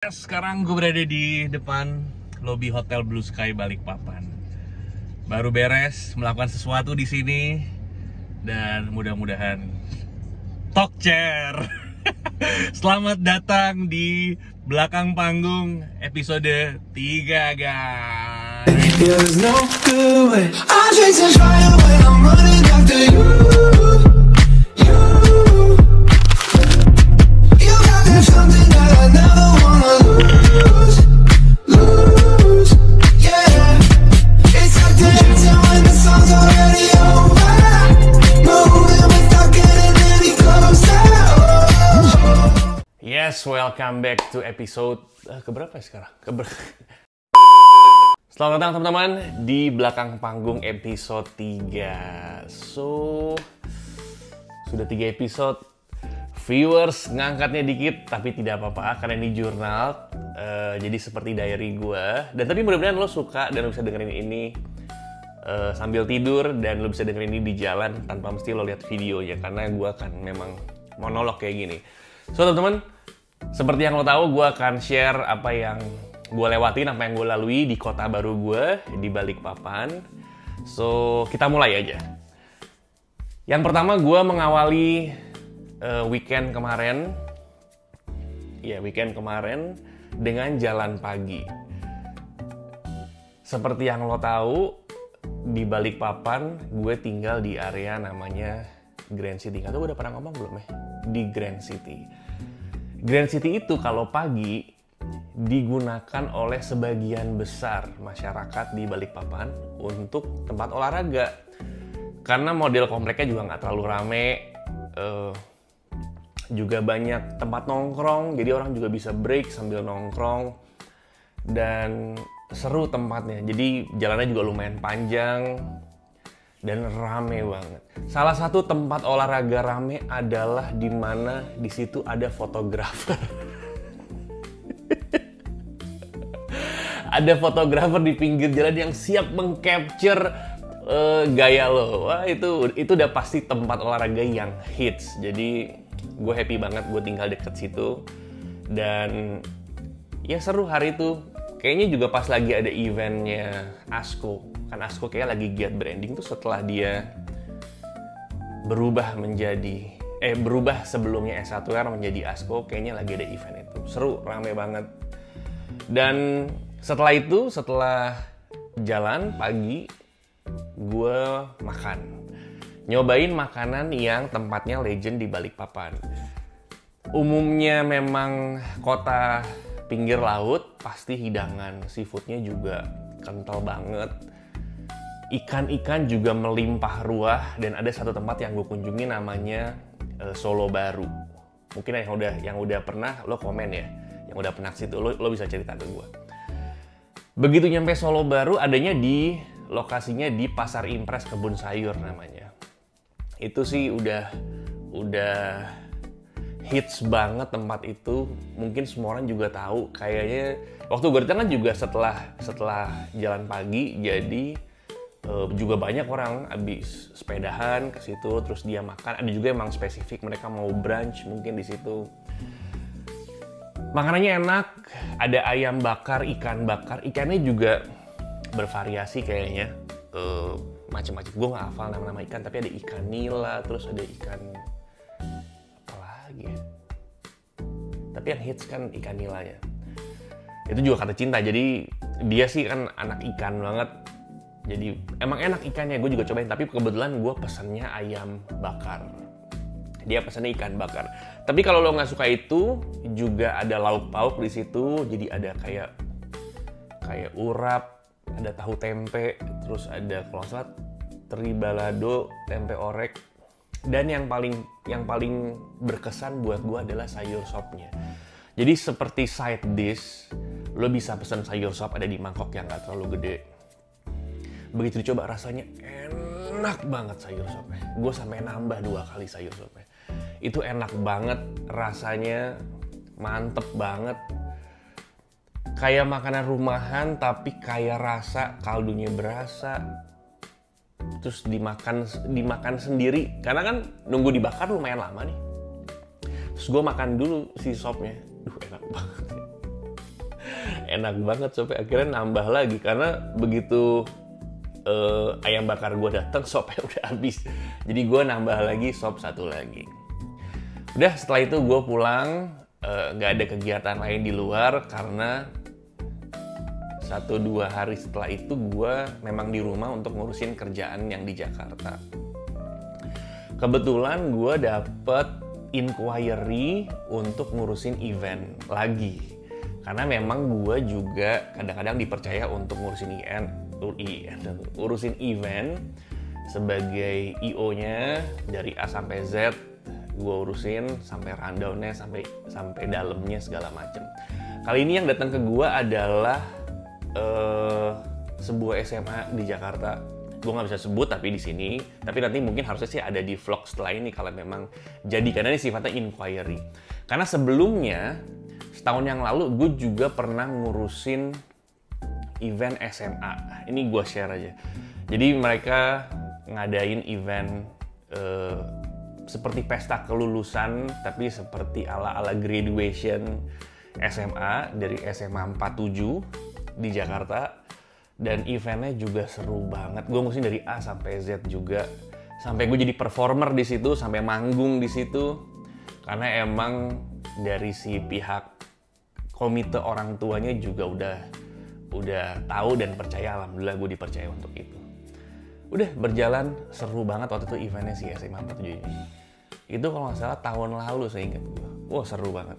Sekarang gue berada di depan lobi Hotel Blue Sky Balikpapan. Baru beres melakukan sesuatu di sini dan mudah-mudahan talk chair. Selamat datang di belakang panggung episode 3, guys. Yes, welcome back to episode keberapa ya sekarang? Selamat datang teman-teman di belakang panggung episode 3. So, sudah 3 episode. Viewers ngangkatnya dikit, tapi tidak apa-apa karena ini jurnal. Jadi seperti diary gue. Dan tapi mudah-mudahan lo suka dan lo bisa dengerin ini sambil tidur, dan lo bisa dengerin ini di jalan tanpa mesti lo lihat videonya, karena gue akan memang monolog kayak gini. So teman-teman, seperti yang lo tahu, gue akan share apa yang gue lewatin, apa yang gue lalui di kota baru gue, di Balikpapan. So, kita mulai aja. Yang pertama, gue mengawali weekend kemarin. Ya, weekend kemarin dengan jalan pagi. Seperti yang lo tahu, di Balikpapan, gue tinggal di area namanya Grand City. Nggak tahu gue udah pernah ngomong belum ya? Di Grand City. Grand City itu kalau pagi digunakan oleh sebagian besar masyarakat di Balikpapan untuk tempat olahraga. Karena model kompleknya juga nggak terlalu rame, juga banyak tempat nongkrong, jadi orang juga bisa break sambil nongkrong. Dan seru tempatnya, jadi jalannya juga lumayan panjang dan rame banget. Salah satu tempat olahraga rame adalah di mana di situ ada fotografer. Ada fotografer di pinggir jalan yang siap mengcapture gaya lo. Wah, itu udah pasti tempat olahraga yang hits. Jadi gue happy banget gue tinggal deket situ. Dan ya seru hari itu. Kayaknya juga pas lagi ada eventnya Asko. Kan Asko kayak lagi giat branding tuh setelah dia berubah sebelumnya S1R menjadi Asko, kayaknya lagi ada event itu. Seru, rame banget. Dan setelah itu, setelah jalan pagi, gue makan. Nyobain makanan yang tempatnya legend di Balikpapan. Umumnya memang kota pinggir laut, pasti hidangan seafoodnya juga kental banget. Ikan-ikan juga melimpah ruah, dan ada satu tempat yang gue kunjungi namanya Solo Baru. Mungkin yang udah pernah, lo komen ya. Yang udah pernah situ, lo bisa cerita ke gue. Begitu nyampe Solo Baru, adanya di lokasinya di Pasar Impres Kebun Sayur namanya. Itu sih udah hits banget tempat itu. Mungkin semua orang juga tahu. Kayaknya waktu gue datang kan juga setelah jalan pagi, jadi juga banyak orang habis sepedahan ke situ, terus dia makan. Ada juga emang spesifik mereka mau brunch mungkin di situ. Makanannya enak, ada ayam bakar, ikan bakar. Ikannya juga bervariasi kayaknya, macam-macam. Gue nggak hafal nama-nama ikan, tapi ada ikan nila, terus ada ikan apa lagi ya? Tapi yang hits kan ikan nilanya. Itu juga kata cinta, jadi dia sih kan anak ikan banget. Jadi emang enak ikannya, gue juga cobain. Tapi kebetulan gue pesannya ayam bakar. Dia pesannya ikan bakar. Tapi kalau lo nggak suka itu, juga ada lauk pauk di situ. Jadi ada kayak urap, ada tahu tempe, terus ada kalau nggak salah teri balado, tempe orek. Dan yang paling berkesan buat gue adalah sayur sopnya. Jadi seperti side dish, lo bisa pesan sayur sop ada di mangkok yang nggak terlalu gede. Begitu dicoba rasanya enak banget sayur sopnya. Gue sampai nambah 2 kali sayur sopnya. Itu enak banget, rasanya mantep banget. Kayak makanan rumahan tapi kayak rasa kaldunya berasa. Terus dimakan sendiri. Karena kan nunggu dibakar lumayan lama nih. Terus gue makan dulu si sopnya. Duh, enak banget. enak banget sampai akhirnya nambah lagi karena begitu ayam bakar gue datang sopnya udah habis. Jadi gue nambah lagi sop satu lagi. Udah setelah itu gue pulang, nggak ada kegiatan lain di luar karena 1-2 hari setelah itu gue memang di rumah untuk ngurusin kerjaan yang di Jakarta. Kebetulan gue dapet inquiry untuk ngurusin event lagi. Karena memang gue juga kadang-kadang dipercaya untuk ngurusin event sebagai IO-nya dari A sampai Z. Gue urusin sampai rundown-nya, sampai dalamnya segala macem. Kali ini yang datang ke gue adalah sebuah SMA di Jakarta. Gue nggak bisa sebut tapi di sini. Tapi nanti mungkin harusnya sih ada di vlog setelah ini kalau memang jadi, karena ini sifatnya inquiry. Karena sebelumnya setahun yang lalu gue juga pernah ngurusin event SMA. Ini gue share aja. Jadi mereka ngadain event seperti pesta kelulusan tapi seperti ala-ala graduation SMA dari SMA 47 di Jakarta, dan eventnya juga seru banget. Gue ngurusin dari A sampai Z juga, sampai gue jadi performer di situ, sampai manggung di situ. Karena emang dari si pihak komite orang tuanya juga udah tahu dan percaya, alhamdulillah gue dipercaya untuk itu. Udah berjalan seru banget waktu itu eventnya si SMA 47 ini. Itu kalau nggak salah tahun lalu saya ingat gue. Wah seru banget.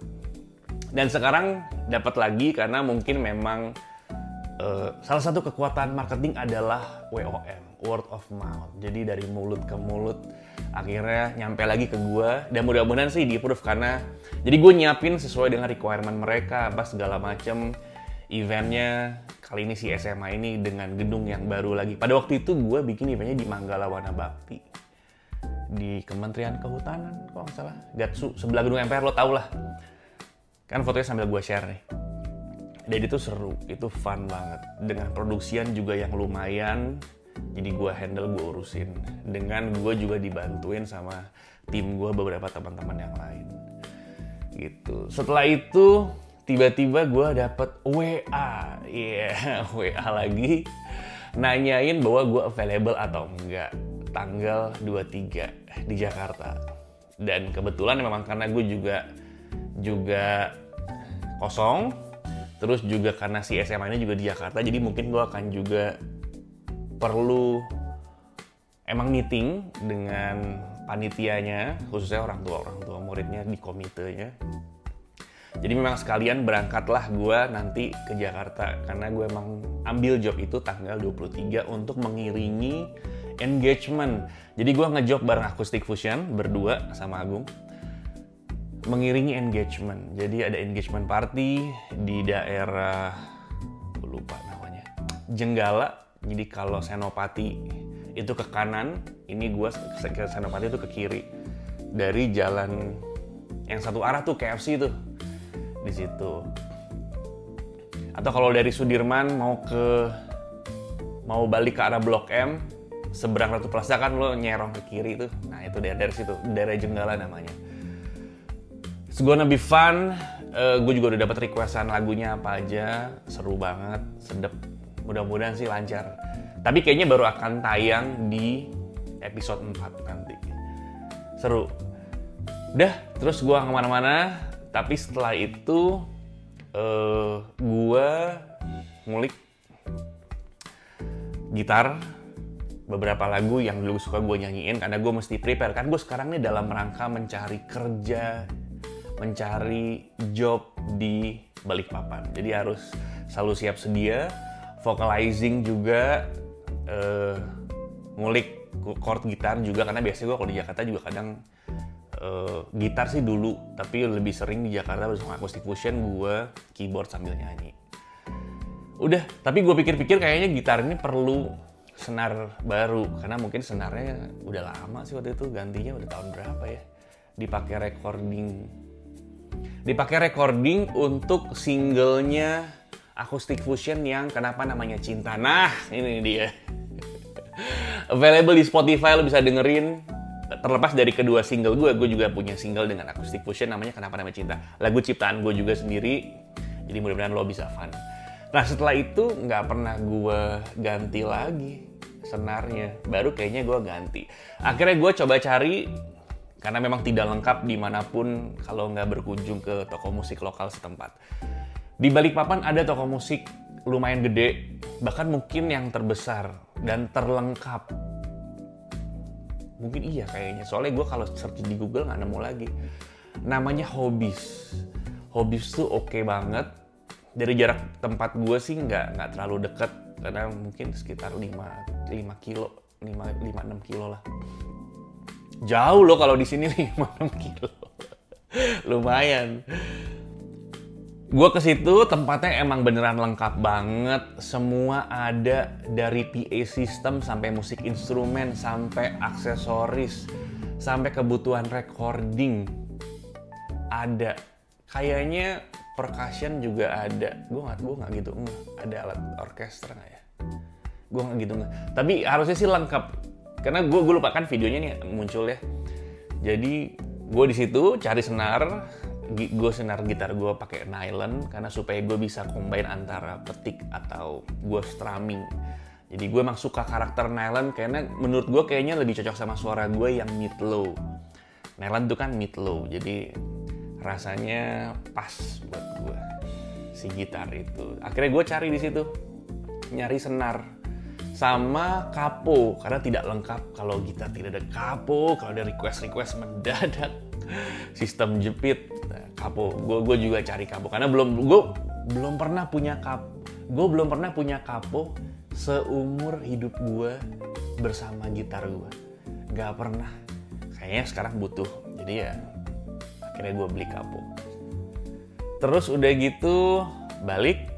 Dan sekarang dapat lagi karena mungkin memang salah satu kekuatan marketing adalah WOM, word of mouth. Jadi dari mulut ke mulut akhirnya nyampe lagi ke gue, dan mudah-mudahan sih di approve karena jadi gue nyiapin sesuai dengan requirement mereka apa segala macem. Eventnya kali ini si SMA ini dengan gedung yang baru lagi. Pada waktu itu gue bikin eventnya di Manggala Wana Bakti di Kementerian Kehutanan kalau nggak salah, Gatsu, sebelah gedung MPR, lo tau lah kan, fotonya sambil gue share nih. Dan itu seru, itu fun banget. Dengan produksian juga yang lumayan, jadi gue handle, gue urusin. Dengan gue juga dibantuin sama tim gue, beberapa teman-teman yang lain. Gitu. Setelah itu, tiba-tiba gue dapet WA. WA lagi. Nanyain bahwa gue available atau enggak. Tanggal 23 di Jakarta. Dan kebetulan memang karena gue juga kosong. Terus juga karena si SMA ini juga di Jakarta, jadi mungkin gue akan juga perlu emang meeting dengan panitianya, khususnya orang tua muridnya di komitenya. Jadi memang sekalian berangkatlah gue nanti ke Jakarta, karena gue emang ambil job itu tanggal 23 untuk mengiringi engagement. Jadi gue ngejob bareng Acoustic Fusion berdua sama Agung. Mengiringi engagement. Jadi ada engagement party di daerah, lupa namanya, Jenggala. Jadi kalau Senopati itu ke kanan, ini gue ke Senopati itu ke kiri. Dari jalan yang satu arah tuh KFC tuh di situ. Atau kalau dari Sudirman mau balik ke arah Blok M, seberang Ratu Plaza kan lo nyerong ke kiri tuh. Nah itu dari situ, daerah Jenggala namanya. It's gonna be fun. Gue juga udah dapat requestan lagunya apa aja. Seru banget, sedep. Mudah-mudahan sih lancar. Tapi kayaknya baru akan tayang di episode 4 nanti. Seru. Udah, terus gue kemana-mana. Tapi setelah itu gue ngulik gitar. Beberapa lagu yang dulu suka gue nyanyiin. Karena gue mesti prepare. Kan gue sekarang nih dalam rangka mencari kerja, mencari job di Balikpapan. Jadi harus selalu siap sedia, vocalizing juga, ngulik chord gitar juga, karena biasanya gue kalau di Jakarta juga kadang gitar sih dulu, tapi lebih sering di Jakarta bersama Acoustic Fusion gue keyboard sambil nyanyi. Udah, tapi gue pikir-pikir kayaknya gitar ini perlu senar baru, karena mungkin senarnya udah lama sih waktu itu, gantinya udah tahun berapa ya, dipakai recording untuk singlenya Acoustic Fusion yang kenapa namanya Cinta. Nah, ini dia. Available di Spotify, lo bisa dengerin. Terlepas dari kedua single gue juga punya single dengan Acoustic Fusion namanya Kenapa Namanya Cinta. Lagu ciptaan gue juga sendiri, jadi mudah-mudahan lo bisa fun. Nah setelah itu nggak pernah gue ganti lagi senarnya, baru kayaknya gue ganti. Akhirnya gue coba cari, karena memang tidak lengkap dimanapun kalau nggak berkunjung ke toko musik lokal setempat. Di Balikpapan ada toko musik lumayan gede, bahkan mungkin yang terbesar dan terlengkap. Mungkin iya kayaknya, soalnya gue kalau search di Google nggak nemu lagi. Namanya Hobbies. Hobbies tuh oke banget. Dari jarak tempat gue sih nggak terlalu deket, karena mungkin sekitar 5 kilo, 5-6 kilo lah. Jauh loh kalau di sini 5-6 kilo. Lumayan. Gue ke situ, tempatnya emang beneran lengkap banget. Semua ada, dari PA system sampai musik instrumen, sampai aksesoris, sampai kebutuhan recording. Ada. Kayaknya percussion juga ada. Gue nggak gitu. Ada alat orkestra nggak ya? Gue nggak gitu. Tapi harusnya sih lengkap. Karena gue lupa kan videonya nih muncul ya. Jadi gue di situ cari senar. Gue senar gitar gue pakai nylon karena supaya gue bisa combine antara petik atau gue strumming. Jadi gue emang suka karakter nylon karena menurut gue kayaknya lebih cocok sama suara gue yang mid low. Nylon tuh kan mid low, jadi rasanya pas buat gue si gitar itu. Akhirnya gue cari di situ, nyari senar sama kapo karena tidak lengkap kalau gitar tidak ada kapo. Kalau ada request mendadak, sistem jepit, kapo. Gue juga cari kapo karena gue belum pernah punya kapo seumur hidup gue bersama gitar gue. Gak pernah. Kayaknya sekarang butuh. Jadi ya akhirnya gue beli kapo. Terus udah gitu balik.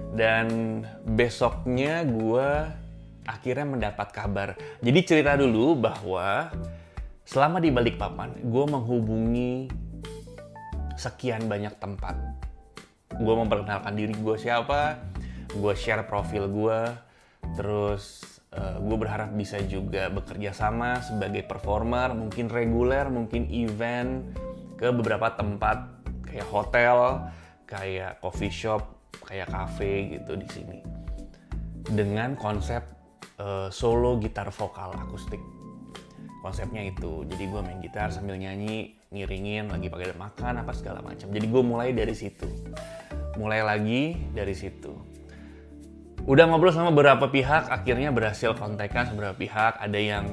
Dan besoknya gue akhirnya mendapat kabar. Jadi cerita dulu bahwa selama di Balikpapan gue menghubungi sekian banyak tempat. Gue memperkenalkan diri gue siapa, gue share profil gue, terus gue berharap bisa juga bekerja sama sebagai performer, mungkin reguler, mungkin event, ke beberapa tempat kayak hotel, kayak coffee shop, kayak cafe gitu di sini. Dengan konsep solo gitar vokal akustik. Konsepnya itu, jadi gue main gitar sambil nyanyi, ngiringin, lagi pakai makan apa segala macam. Jadi gue mulai dari situ, mulai lagi dari situ. Udah ngobrol sama beberapa pihak, akhirnya berhasil kontekan sama beberapa pihak. Ada yang,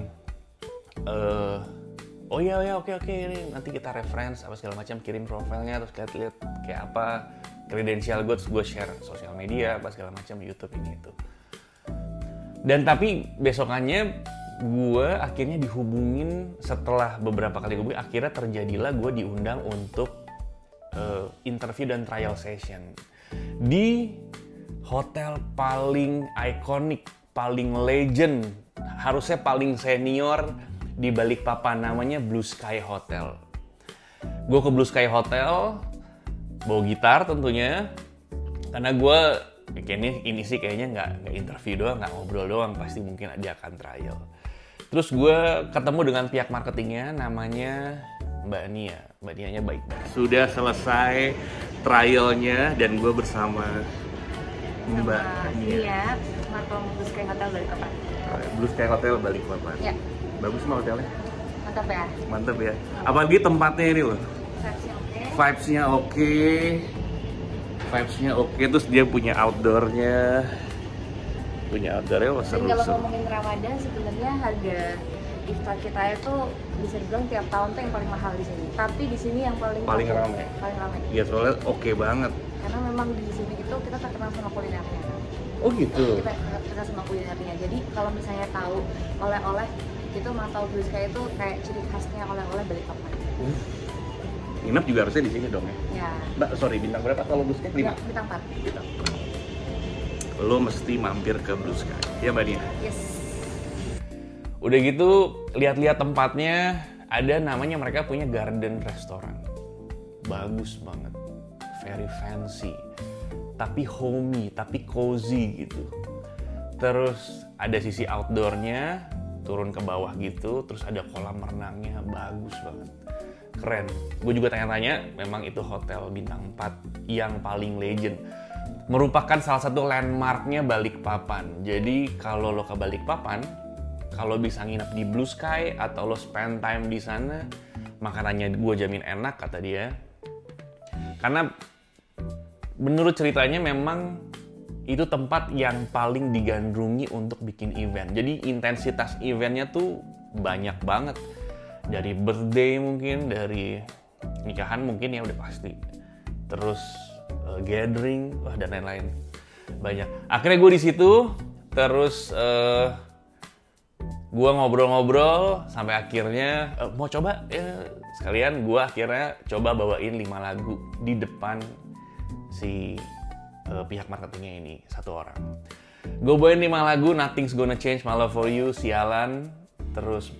oh iya oke, ini nanti kita reference apa segala macam, kirim profilnya, terus lihat kayak apa, kredensial gue, terus gue share sosial media apa segala macam, YouTube ini itu. Dan tapi besokannya gue akhirnya dihubungin setelah beberapa kali hubungin, akhirnya terjadilah gue diundang untuk interview dan trial session di hotel paling ikonik, paling legend, harusnya paling senior di Balikpapan, namanya Blue Sky Hotel. Gue ke Blue Sky Hotel bawa gitar tentunya, karena gue ini sih kayaknya nggak interview doang, nggak ngobrol doang, pasti mungkin dia akan trial. Terus gue ketemu dengan pihak marketingnya, namanya Mbak Nia. Mbak Nianya baik banget. Sudah selesai trialnya dan gue bersama Mbak Nia. Markom Blue Sky Hotel Balikpapan. Blue Sky Hotel Balikpapan. Ya. Bagus mah hotelnya. Mantap ya. Mantap ya. Apalagi tempatnya ini loh. Vibes-nya oke. Vibes-nya oke. Terus dia punya outdoor-nya. Wah seru. Dan kalau ngomongin Ramadan sebenarnya harga iftar kita itu bisa dibilang tiap tahun tuh yang paling mahal di sini. Tapi di sini yang paling ramai. Paling ramai. Iya soalnya oke banget. Karena memang di sini itu kita terkenal sama kulinernya. Oh gitu. Kita terkenal sama kulinernya. Jadi kalau misalnya tahu oleh-oleh itu Mata Blue Sky itu kayak ciri khasnya oleh-oleh Balikpapan. Nginep juga harusnya di sini dong ya. Ya. Mbak, sorry, bintang berapa kalau Blue Sky? 5? Ya, bintang 4. Bintang 4. Lo mesti mampir ke Blue Sky. Ya Mbak Nia? Yes. Udah gitu, lihat-lihat tempatnya, ada namanya mereka punya garden restaurant. Bagus banget. Very fancy. Tapi homey, tapi cozy gitu. Terus ada sisi outdoornya, turun ke bawah gitu, terus ada kolam renangnya, bagus banget. Keren. Gue juga tanya-tanya, memang itu hotel bintang 4 yang paling legend. merupakan salah satu landmarknya Balikpapan. Jadi kalau lo ke Balikpapan, kalau bisa nginep di Blue Sky atau lo spend time di sana, makanannya gue jamin enak kata dia. Karena menurut ceritanya memang itu tempat yang paling digandrungi untuk bikin event. Jadi intensitas eventnya tuh banyak banget. Dari birthday mungkin, dari nikahan mungkin ya udah pasti. Terus gathering, dan lain-lain. Banyak. Akhirnya gue di situ, terus gue ngobrol-ngobrol sampai akhirnya mau coba ya sekalian gue akhirnya coba bawain 5 lagu di depan si pihak marketingnya ini, satu orang. Gue bawain 5 lagu, Nothing's Gonna Change My Love For You, Sialan, terus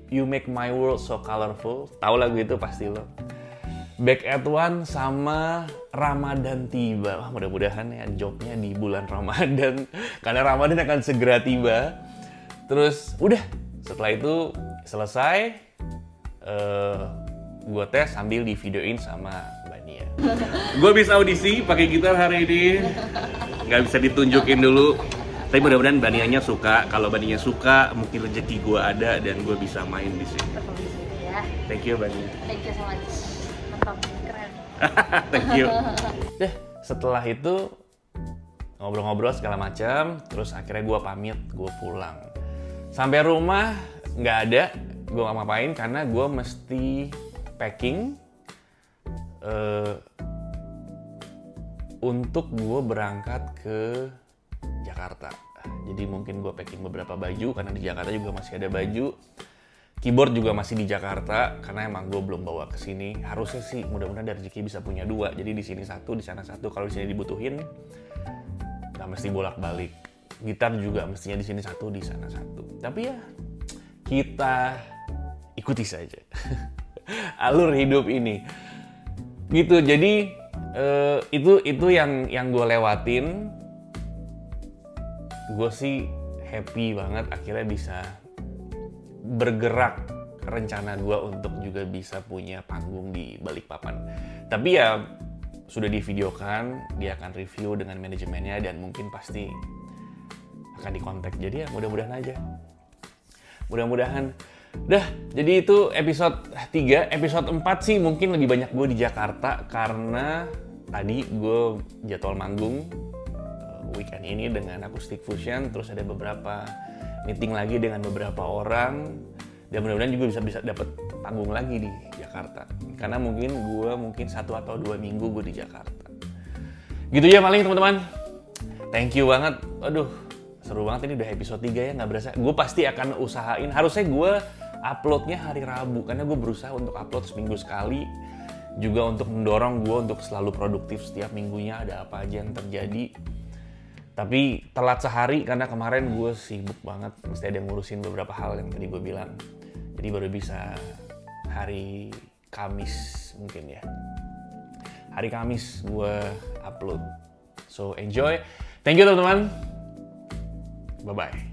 You Make My World So Colorful, tahu lagu itu pasti lo. Back at One sama Ramadan Tiba. Wah, mudah-mudahan ya jobnya di bulan Ramadan karena Ramadan akan segera tiba. Terus udah, setelah itu selesai, gue tes sambil di videoin sama Mbak Nia. Gue bisa audisi pakai gitar hari ini, nggak bisa ditunjukin dulu. Tapi mudah-mudahan Mbak Nianya suka. Kalau Mbak Nia suka, mungkin rezeki gue ada dan gue bisa main di sini. Ya. Thank you Mbak Nia. Thank you so much. Mantap, keren. Thank you. Setelah itu ngobrol-ngobrol segala macam, terus akhirnya gue pamit, gue pulang. Sampai rumah nggak ada, gue nggak ngapain karena gue mesti packing untuk gue berangkat ke Jakarta. Jadi mungkin gue packing beberapa baju karena di Jakarta juga masih ada baju. Keyboard juga masih di Jakarta karena emang gue belum bawa ke sini. Harusnya sih mudah-mudahan dari rezeki bisa punya 2. Jadi di sini 1, di sana 1. Kalau di sini dibutuhin, nggak mesti bolak-balik. Gitar juga mestinya di sini 1, di sana 1. Tapi ya kita ikuti saja alur hidup ini. Gitu. Jadi itu yang gue lewatin. Gue sih happy banget akhirnya bisa bergerak rencana gue untuk juga bisa punya panggung di Balikpapan. Tapi ya sudah divideokan, dia akan review dengan manajemennya dan mungkin pasti akan dikontak. Jadi ya mudah-mudahan aja. Mudah-mudahan. Udah, jadi itu episode 3. Episode 4 sih mungkin lebih banyak gue di Jakarta karena tadi gue jadwal manggung weekend ini dengan Acoustic Fusion, terus ada beberapa meeting lagi dengan beberapa orang, dan mudah-mudahan juga bisa dapat panggung lagi di Jakarta. Karena mungkin 1 atau 2 minggu gue di Jakarta. Gitu ya paling teman-teman. Thank you banget. Aduh, seru banget ini udah episode 3 ya, nggak berasa. Gue pasti akan usahain, harusnya gue uploadnya hari Rabu, karena gue berusaha untuk upload seminggu sekali. Juga untuk mendorong gue untuk selalu produktif setiap minggunya, ada apa aja yang terjadi. Tapi telat sehari karena kemarin gue sibuk banget, mesti ada ngurusin beberapa hal yang tadi gue bilang. Jadi baru bisa hari Kamis mungkin ya. Hari Kamis gue upload. So enjoy. Thank you teman-teman. Bye-bye.